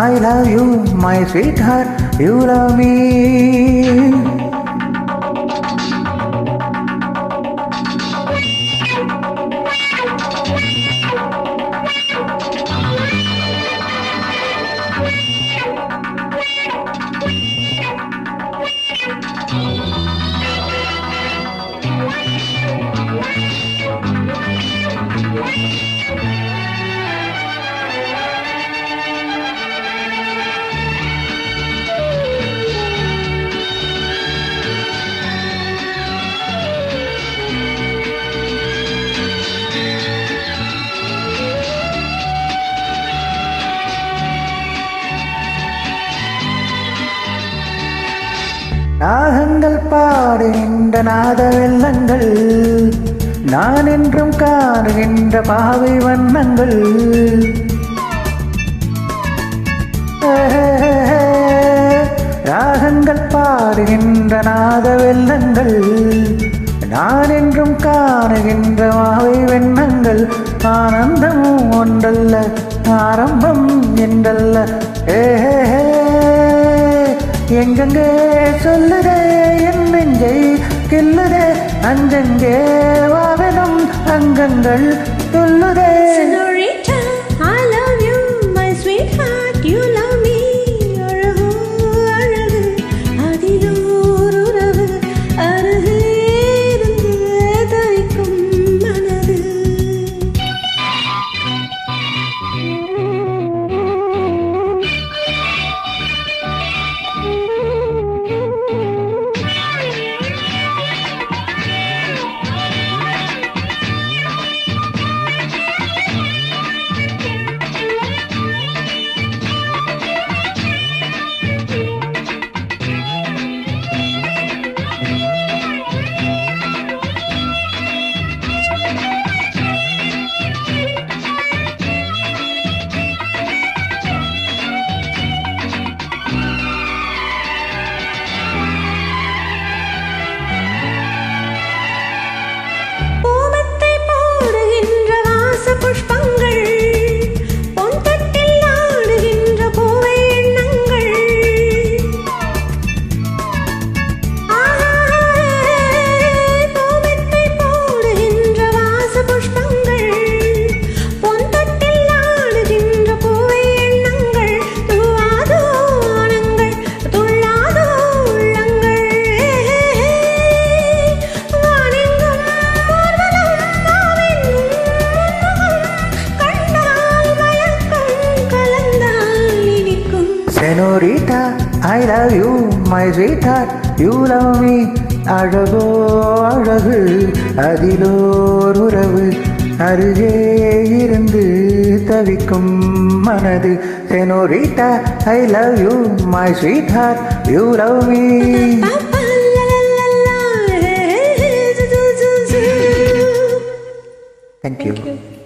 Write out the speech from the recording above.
I love you, my sweetheart, you love me. நாகங்கள் பாடுகின்ற நாத வெள்ளங்கள், நான் என்றும் காணுகின்ற பாவை வண்ணங்கள். ராகங்கள் பாடுகின்ற நாத வெள்ளங்கள், நான் என்றும் காணுகின்ற பாவை வெண்ணங்கள். ஆனந்தமும் ஒன்றல்ல, ஆரம்பம் என்றல்ல. எங்கெங்கே சொல்லுதே என் நெஞ்சை கில்லுதே, அங்கங்கே வாவெனும் அங்கங்கள் சொல்லுதே. Senorita, I love you, my sweetheart, you love me. அழகோ அழகு அதிலோர் உறவு, அருகே இருந்து தவிக்கும் மனது. Senorita, I love you, my sweetheart, you love me. Thank you.